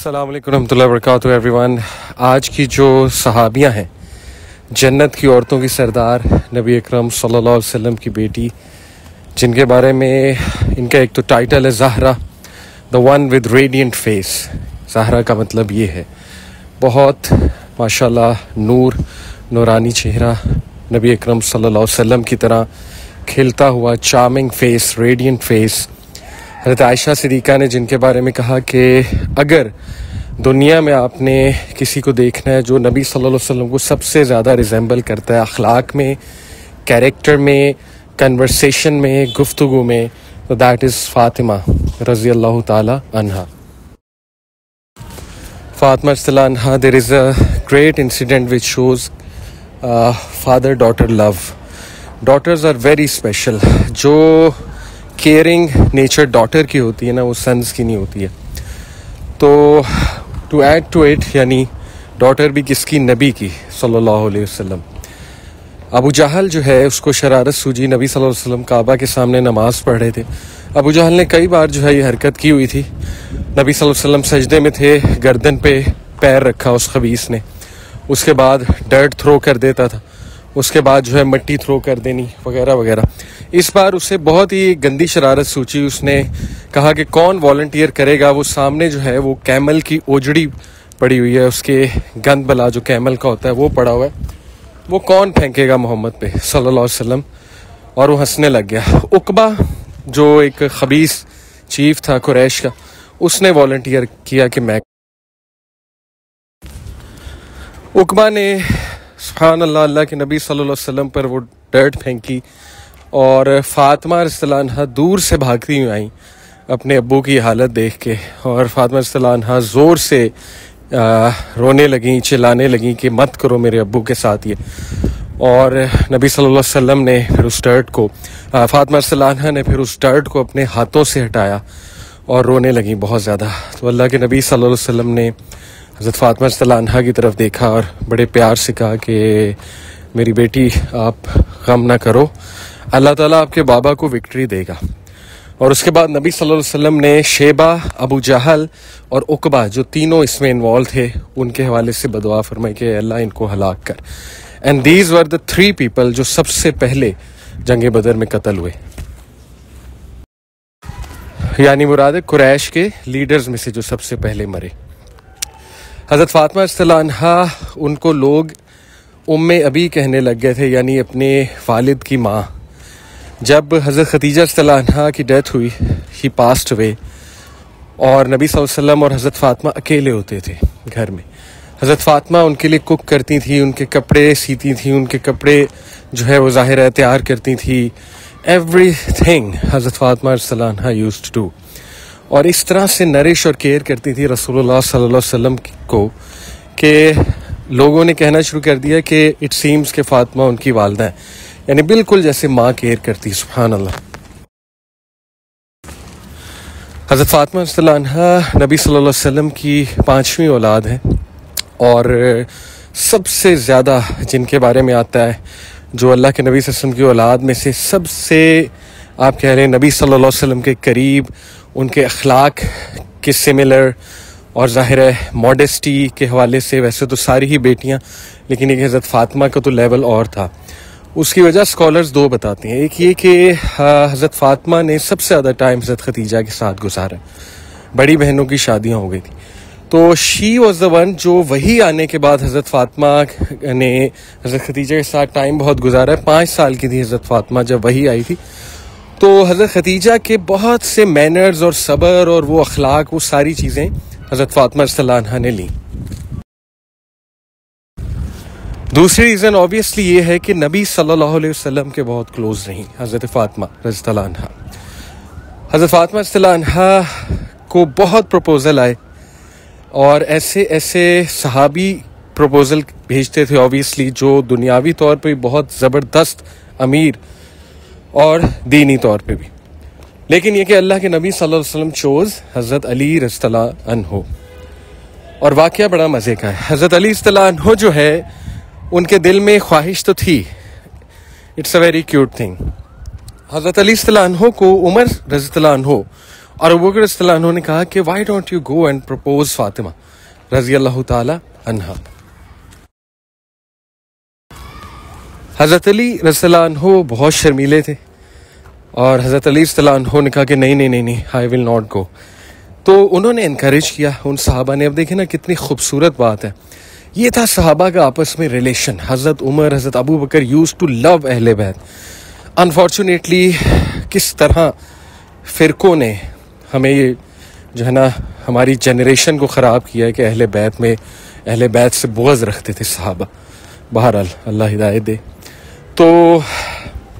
अस्सलाम वालेकुम रहमतुल्लाहि व बरकातुहू एवरीवन। आज की जो सहाबियाँ हैं, जन्नत की औरतों की सरदार नबी अकरम सल्लल्लाहु अलैहि वसल्लम की बेटी, जिनके बारे में इनका एक तो टाइटल है Zahra, the one with radiant face. Zahra का मतलब ये है बहुत माशाल्लाह नूर, नूरानी चेहरा, नबी अकरम सल्लल्लाहु अलैहि वसल्लम की तरह खिलता हुआ चार्मिंग फेस, रेडिएंट फेस। हज़रत आयशा सिद्दीक़ा ने जिनके बारे में कहा कि अगर दुनिया में आपने किसी को देखना है जो नबी सल्लल्लाहु अलैहि वसल्लम को सबसे ज़्यादा रिजेंबल करता है अखलाक में, कैरेक्टर में, कन्वर्सेशन में, गुफ्तगू में, तो दैट इज़ फ़ातिमा रज़ी अल्लाह ताला अन्हा। फ़ातिमा रज़ियल्लाहु अन्हा, there is a great incident which shows father daughter love. Daughters are very special. जो केयरिंग नेचर डॉटर की होती है ना, वो सन्स की नहीं होती है। तो टू ऐड टू इट, यानी डॉटर भी किसकी? नबी की सल्लल्लाहु अलैहि वसल्लम। अबू जहल जो है उसको शरारत सूझी, नबी सल्लल्लाहु अलैहि वसल्लम काबा के सामने नमाज पढ़ रहे थे। अबू जहल ने कई बार जो है ये हरकत की हुई थी। नबी सल्लल्लाहु अलैहि वसल्लम सजदे में थे, गर्दन पे पैर रखा उस खबीस ने, उसके बाद डर्ट थ्रो कर देता था, उसके बाद जो है मिट्टी थ्रो कर देनी वगैरह वगैरह। इस बार उसे बहुत ही गंदी शरारत सूझी। उसने कहा कि कौन वॉलंटियर करेगा। वो सामने जो है वो कैमल की ओजड़ी पड़ी हुई है, उसके गंद बला जो कैमल का होता है वो पड़ा हुआ है, वो कौन फेंकेगा मोहम्मद पे सल्लल्लाहु अलैहि वसल्लम। और वो हंसने लग गया। उकबा जो एक खबीस चीफ था कुरैश का, उसने वॉलंटियर किया कि मैं। उकबा ने सुभान अल्लाह, अल्लाह के नबी सल्लल्लाहु अलैहि वसल्लम पर वो डर्ट फेंकी और फ़ातिमा रज़ियल्लाहु अन्हा दूर से भागती हुई आई अपने अब्बू की हालत देख के। और फ़ातिमा रज़ियल्लाहु अन्हा ज़ोर से रोने लगी, चिल्लाने लगी कि मत करो मेरे अब्बू के साथ ये। और नबी सल्लल्लाहु अलैहि वसल्लम ने फिर उस डर्ट को, फ़ातिमा रज़ियल्लाहु अन्हा ने फिर उस डर्ट को अपने हाथों से हटाया और रोने लगी बहुत ज़्यादा। तो अल्लाह के नबी सल्लल्लाहु अलैहि वसल्लम ने हज़रत फ़ातिमा रज़ियल्लाहु अन्हा की तरफ देखा और बड़े प्यार से कहा कि मेरी बेटी, आप गम ना करो, अल्लाह ताला आपके बाबा को विक्ट्री देगा। और उसके बाद नबी सल्लल्लाहु अलैहि वसल्लम ने शेबा, अबू जहल और उकबा, जो तीनों इसमें इन्वॉल्व थे, उनके हवाले से बदुआ फरमाई कि अल्लाह इनको हलाक कर। And these were the 3 people जो सबसे पहले जंग बदर में कत्ल हुए, यानी मुराद कुरैश के लीडर्स में से जो सबसे पहले मरे। हज़रत फ़ातिमा रज़ियल्लाहु अन्हा, उनको लोग उम्मे अबी कहने लग गए थे, यानी अपने वालिद की माँ। जब हज़रत खदीजा रज़ियल्लाहु अन्हा की डेथ हुई, ही पास्ट अवे, और नबी सल्लल्लाहु अलैहि वसल्लम और हज़रत फ़ातिमा अकेले होते थे घर में। हज़रत फ़ातिमा उनके लिए कुक करती थी, उनके कपड़े सीती थी, उनके कपड़े जो है वो ज़ाहिर है तैयार करती थी। एवरीथिंग हज़रत फ़ातिमा रज़ियल्लाहु अन्हा यूज्ड टू। और इस तरह से नरिश और केयर करती थी रसूलुल्लाह सल्लल्लाहु अलैहि वसल्लम को कि लोगों ने कहना शुरू कर दिया कि इट सीम्स के फ़ातिमा उनकी वालिदा है, यानी बिल्कुल जैसे माँ केयर करती। सुभान अल्लाह। हज़रत फ़ातिमा रज़ियल्लाहु अन्हा नबी सल्लल्लाहु अलैहि वसल्लम की 5वीं औलाद है। और सबसे ज़्यादा जिनके बारे में आता है, जो अल्लाह के नबी सल्लल्लाहु अलैहि वसल्लम की औलाद में से सबसे, आप कह रहे हैं नबी सल्लल्लाहु अलैहि वसल्लम के करीब, उनके अखलाक के सिमिलर, और ज़ाहिर है मॉडेस्टी के हवाले से वैसे तो सारी ही बेटियां, लेकिन एक हज़रत फ़ातिमा का तो लेवल और था। उसकी वजह स्कॉलर्स 2 बताते हैं। एक ये कि हज़रत फ़ातिमा ने सबसे ज़्यादा टाइम हज़रत खदीजा के साथ गुजारा, बड़ी बहनों की शादियां हो गई थी, तो शी वॉज द वन जो वही आने के बाद हज़रत फ़ातिमा ने हज़रत खदीजा के साथ टाइम बहुत गुजारा है। 5 साल की थी हज़रत फ़ातिमा जब वही आई थी। तो हज़रत खदीजा के बहुत से मैनर्स और सब्र और वो अखलाक, वो सारी चीज़ें हज़रत फ़ातिमा रज़ियल्लाहु अन्हा ने ली। दूसरी रीज़न ऑब्वियसली ये है कि नबी सल्लल्लाहु अलैहि वसल्लम के बहुत क्लोज रही हज़रत फ़ातिमा रज़ियल्लाहु अन्हा। हज़रत फ़ातिमा रज़ियल्लाहु अन्हा को बहुत प्रपोज़ल आए और ऐसे ऐसे सहाबी प्रपोज़ल भेजते थे ऑब्वियसली, जो दुनियावी तौर पे बहुत ज़बरदस्त अमीर और दीनी तौर पे भी। लेकिन ये कि अल्लाह के नबी सल्लल्लाहु अलैहि वसल्लम चोज़ हज़रत अली रज़ियल्लाहु अन्हु। और वाक़या बड़ा मज़े का है। हज़रत अली रज़ियल्लाहु अन्हु जो है, उनके दिल में ख्वाहिश तो थी, it's a very cute thing. हज़रत अली रज़ियल्लाहु अन्हु को उमर रज़ियल्लाहु अन्हु और अबू बकर रज़ियल्लाहु अन्हु ने कहा कि why don't you go and propose Fatima रज़ियल्लाहु ताला अन्हा। हज़रत अली रज़ियल्लाहु अन्हु बहुत शर्मीले थे और हज़रत अली रज़ियल्लाहु अन्हु ने कहा कि नहीं आई विल नॉट गो। तो उन्होंने इनकरेज किया उन सहाबा ने। अब देखें ना कितनी खूबसूरत बात है। ये था सहाबा का आपस में रिलेशन। हज़रत उमर हज़रत अबू बकर यूज्ड टू लव अहले बैत। अनफॉर्चुनेटली किस तरह फ़िरक़ों ने हमें ये जो है ना हमारी जनरेशन को ख़राब किया है कि अहले बैत से बुग़्ज़ रखते थे सहाबा। बहरहाल अल्लाह हिदायत दे। तो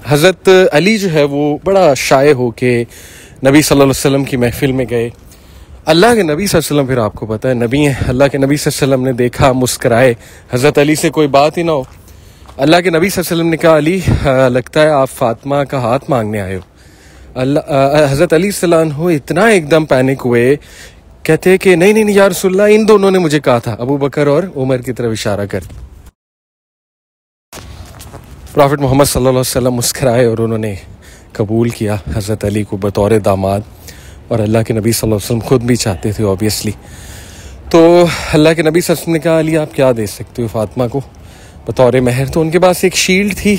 हज़रत अली जो है वो बड़ा शाये हो के नबी सल्लल्लाहु अलैहि वसल्लम की महफ़िल में गए। अल्लाह के नबी सल्लल्लाहु अलैहि वसल्लम, फिर आपको पता है नबी हैं, अल्लाह के नबी सल्लल्लाहु अलैहि वसल्लम ने देखा, मुस्कराए। हज़रत अली से कोई बात ही ना हो। अल्लाह के नबी सल्लल्लाहु अलैहि वसल्लम ने कहा अली लगता है आप फातिमा का हाथ मांगने आए हो। हज़रत अली सल्लल्लाहु अलैहि वसल्लम इतना एकदम पैनिक हुए, कहते कि नहीं या रसूलल्लाह, इन दोनों ने मुझे कहा था, अबू बकर और उमर की तरफ इशारा कर। प्रॉफिट मोहम्मद सल्लल्लाहु अलैहि वसल्लम मुस्कराए और उन्होंने कबूल किया हज़रत अली को बतौर दामाद। और अल्लाह के नबी सल्लल्लाहु अलैहि वसल्लम खुद भी चाहते थे ऑब्वियसली। तो अल्लाह के नबी सल्लल्लाहु अलैहि वसल्लम ने कहा अली आप क्या दे सकते हो फातिमा को बतौर महर। तो उनके पास एक शील्ड थी,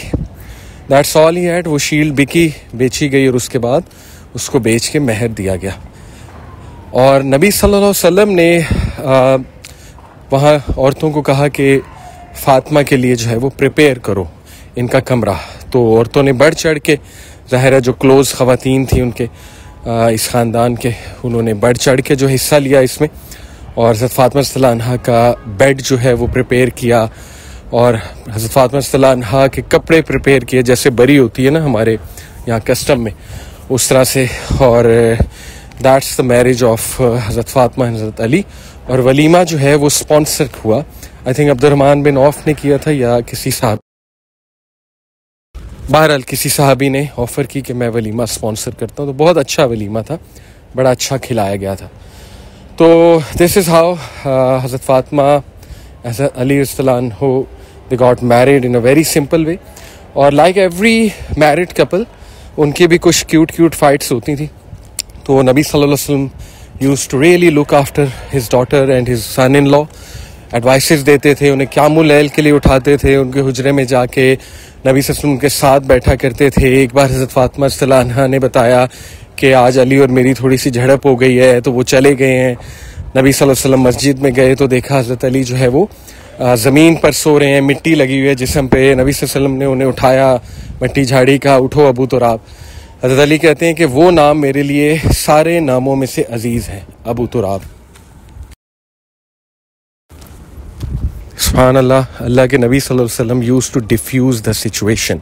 दैट्स ऑल ही हैड। वो शील्ड बेची गई और उसके बाद उसको बेच के महर दिया गया। और नबी सल्लल्लाहु अलैहि वसल्लम ने वहाँ औरतों को कहा कि फातिमा के लिए जो है वो प्रिपेयर करो इनका कमरा। तो औरतों ने बढ़ चढ़ के, ज़ाहिर है जो क्लोज़ ख़वातीन थी उनके इस ख़ानदान के, उन्होंने बढ़ चढ़ के जो हिस्सा लिया इसमें। और हज़रत फातिमा रज़ियल्लाहु अन्हा का बेड जो है वो प्रिपेयर किया और हज़रत फातिमा रज़ियल्लाहु अन्हा के कपड़े प्रिपेयर किए, जैसे बरी होती है ना हमारे यहाँ कस्टम में, उस तरह से। और दैट्स द मैरिज ऑफ हज़रत फातिमा एंड हज़रत अली। और वलीमा जो है वो स्पॉन्सर हुआ, I think Abdurrahman bin Auf ने किया था या किसी साहब, बहरहाल किसी साहबी ने ऑफ़र की कि मैं वलीमा स्पॉन्सर करता हूँ। तो बहुत अच्छा वलीमा था, बड़ा अच्छा खिलाया गया था। तो दिस इज़ हाउ हज़रत फातिमा हज़रत अली रज़ियल्लाहु अन्हु they got married in a very simple way. और लाइक एवरी मैरिड कपल उनकी भी कुछ क्यूट फाइट्स होती थी। तो नबी सल्लल्लाहु अलैहि वसल्लम used to really look after his daughter and his son in law. Advices देते थे उन्हें, क़यामुल लैल के लिए उठाते थे, उनके हुजरे में जाके नबी सल्लल्लाहु अलैहि वसल्लम के साथ बैठा करते थे। एक बार हज़रत फातिमा रज़ियल्लाहु अन्हा ने बताया कि आज अली और मेरी थोड़ी सी झड़प हो गई है, तो वो चले गए हैं। नबी सल्लल्लाहु अलैहि वसल्लम मस्जिद में गए तो देखा हज़रत अली जो है वो ज़मीन पर सो रहे हैं, मिट्टी लगी हुई है जिस्म पे। नबी सल्लल्लाहु अलैहि वसल्लम ने उन्हें उठाया, मिट्टी झाड़ी, कहा उठो अबू तुराब। हज़रत अली कहते हैं कि वो नाम मेरे लिए सारे नामों में से अजीज़ है, अबू तुराब। सुभान अल्लाह। अल्लाह के नबी सल्लल्लाहु अलैहि वसल्लम used to diffuse the situation.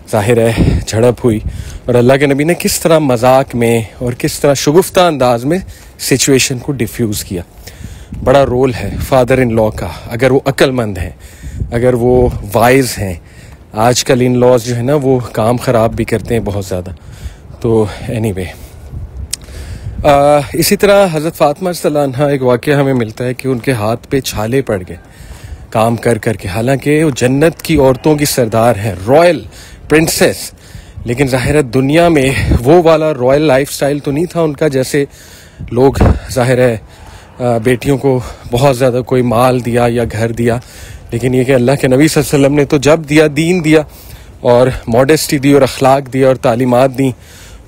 ज़ाहिर है झड़प हुई और अल्लाह के नबी ने किस तरह मजाक में और किस तरह शुगुफ्ता अंदाज में सिचुएशन को डिफ्यूज़ किया। बड़ा रोल है फादर इन लॉ का, अगर वो अक्लमंद हैं, अगर वो वाइज हैं। आजकल इन लॉज जो है ना वो काम ख़राब भी करते हैं बहुत ज़्यादा। तो एनीवे इसी तरह हज़रत फातिमा रज़ियल्लाहु अन्हा एक वाक़या हमें मिलता है कि उनके हाथ पे छाले पड़ गए काम कर के। हालांकि वो जन्नत की औरतों की सरदार हैं, रॉयल प्रिंसेस, लेकिन ज़ाहिर है दुनिया में वो वाला रॉयल लाइफस्टाइल तो नहीं था उनका, जैसे लोग ज़ाहिर है बेटियों को बहुत ज़्यादा कोई माल दिया या घर दिया। लेकिन ये कि अल्लाह के नबी सल्लल्लाहु अलैहि वसल्लम ने तो जब दिया, दीन दिया और मॉडेस्टी दी और अखलाक दिया और तालीमात दी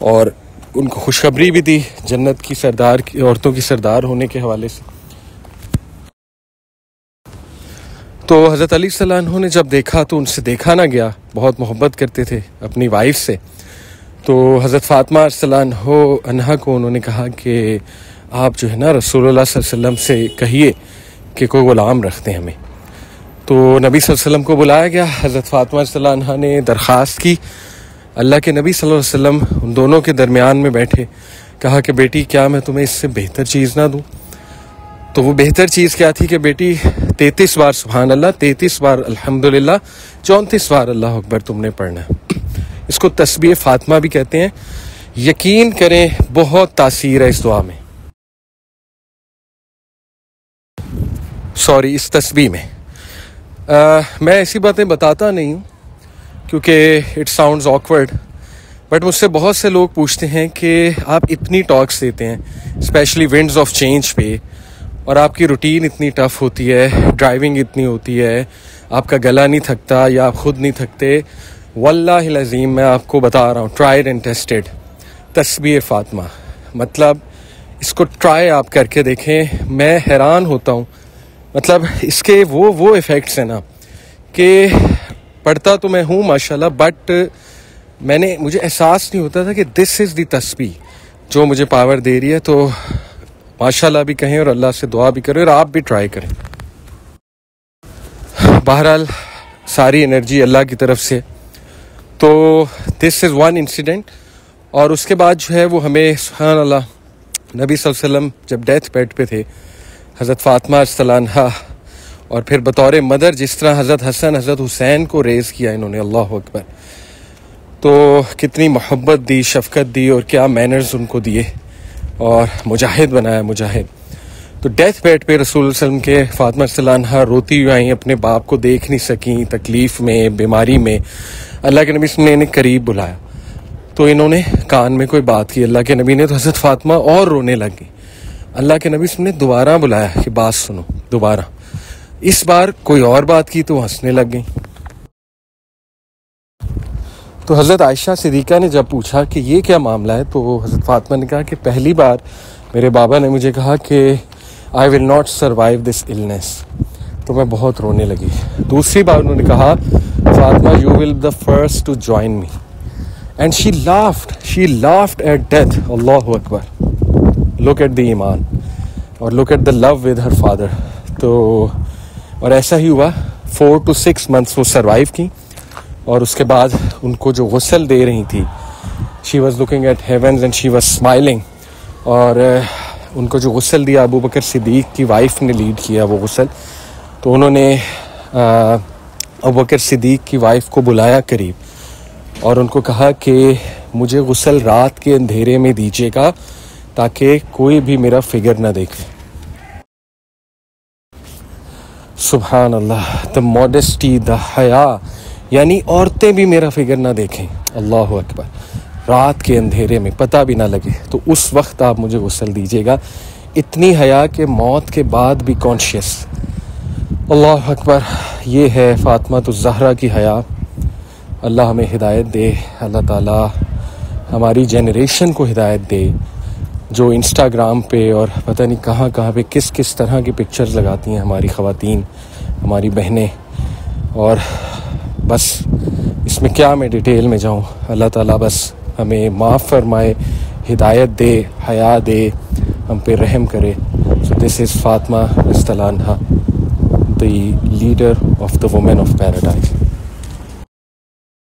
और उनको खुशखबरी भी दी जन्नत की सरदार की औरतों की सरदार होने के हवाले से। तो हज़रत अली सल्लल्लाहु अलैहि वसल्लम ने जब देखा तो उनसे देखा ना गया, बहुत मोहब्बत करते थे अपनी वाइफ से। तो हज़रत फातिमा रज़ियल्लाहु अन्हा को उन्होंने कहा कि आप जो है ना रसूलुल्लाह सल्लल्लाहु अलैहि वसल्लम से कहिए कि कोई ग़ुलाम रखते हैं हमें। तो नबी सल्लल्लाहु अलैहि वसल्लम को बुलाया गया। हज़रत फातिमा रज़ियल्लाहु अन्हा ने दरख्वास्त की। अल्लाह के नबी सल्लल्लाहु अलैहि वसल्लम उन दोनों के दरमियान में बैठे, कहा कि बेटी क्या मैं तुम्हें इससे बेहतर चीज़ ना दूँ। तो वो बेहतर चीज़ क्या थी कि बेटी 33 बार सुभान अल्लाह, 33 बार अल्हम्दुलिल्लाह, 34 बार अल्लाह अकबर तुमने पढ़ना है। इसको तस्बीह फातिमा भी कहते हैं। यकीन करें बहुत तासीर है इस दुआ में, सॉरी इस तस्बीह में। मैं ऐसी बातें बताता नहीं हूँ क्योंकि इट साउंड्स ऑकवर्ड, बट मुझसे बहुत से लोग पूछते हैं कि आप इतनी टॉक्स देते हैं स्पेशली विंड्स ऑफ चेंज पे, और आपकी रूटीन इतनी टफ़ होती है, ड्राइविंग इतनी होती है, आपका गला नहीं थकता या आप खुद नहीं थकते। वल्लाहिल अज़ीम मैं आपको बता रहा हूँ, ट्राइड एंड टेस्टेड तस्बीह फ़ातिमा, मतलब इसको ट्राई आप करके देखें। मैं हैरान होता हूँ, मतलब इसके वो इफ़ेक्ट्स हैं ना कि पढ़ता तो मैं हूँ माशाल्लाह, बट मुझे एहसास नहीं होता था कि दिस इज़ दी तस्बीह जो मुझे पावर दे रही है। तो माशाल्लाह भी कहें और अल्लाह से दुआ भी करें और आप भी ट्राई करें। बहरहाल सारी एनर्जी अल्लाह की तरफ से। तो दिस इज़ वन इंसिडेंट। और उसके बाद जो है वो हमें सुभान अल्लाह नबी सल्लल्लाहु अलैहि वसल्लम जब डेथ बेड पे थे, हज़रत फ़ातिमा रज़ियल्लाहु अन्हा, और फिर बतौर मदर जिस तरह हज़रत हसन हज़रत हुसैन को रेज़ किया इन्होंने, अल्लाह अकबर, तो कितनी मोहब्बत दी, शफ़क़त दी और क्या मैनर्स उनको दिए और मुजाहिद बनाया, मुजाहिद। तो डेथ बेड पे रसूल सल्लम के फ़ातिमा रज़ियल्लाहु अन्हा रोती हुई आई, अपने बाप को देख नहीं सकी, तकलीफ़ में, बीमारी में। अल्लाह के नबी ने इन्हें करीब बुलाया तो इन्होंने कान में कोई बात की अल्लाह के नबी ने, तो हज़रत फ़ातिमा और रोने लगी। अल्लाह के नबी ने दोबारा बुलाया कि बात सुनो दोबारा। इस बार कोई और बात की तो हंसने लग गई। तो हज़रत आयशा सिद्दीक़ा ने जब पूछा कि ये क्या मामला है, तो हज़रत फ़ातिमा ने कहा कि पहली बार मेरे बाबा ने मुझे कहा कि I will not survive this illness, तो मैं बहुत रोने लगी। दूसरी बार उन्होंने कहा Fatima you will the first to join me, and she laughed at death. अल्लाहु अकबर, लुक एट द ईमान और look at the love with her father. तो और ऐसा ही हुआ, 4 to 6 months वो सर्वाइव की। और उसके बाद उनको जो गुस्ल दे रही थी, she was looking at havens and she was smiling. और उनको जो गुस्ल दिया अबू बकर सिद्दीक़ की वाइफ ने लीड किया वो गुस्ल, तो उन्होंने अबू बकर सिद्दीक़ की वाइफ को बुलाया करीब और उनको कहा कि मुझे गुस्ल रात के अंधेरे में दीजिएगा ताकि कोई भी मेरा फिगर ना देखे। सुभान अल्लाह, द मॉडेस्टी, द हया, यानी औरतें भी मेरा फिगर ना देखें। अल्लाह अकबर, रात के अंधेरे में पता भी ना लगे, तो उस वक्त आप मुझे गुस्ल दीजिएगा। इतनी हया के मौत के बाद भी कॉन्शियस। अल्लाह अकबर, ये है फ़ातिमा तो ज़हरा की हया। अल्लाह हमें हिदायत दे, अल्लाह ताला हमारी जनरेशन को हिदायत दे जो इंस्टाग्राम पे और पता नहीं कहाँ कहाँ पे किस किस तरह की पिक्चर्स लगाती हैं हमारी ख़वातीन, हमारी बहनें। और बस इसमें क्या मैं डिटेल में जाऊँ, अल्लाह ताला बस हमें माफ़ फरमाए, हिदायत दे, हया दे, हम पे रहम करे। सो दिस इज़ फ़ातिमा रज़ियल्लाहु अन्हा, the leader of the women of paradise.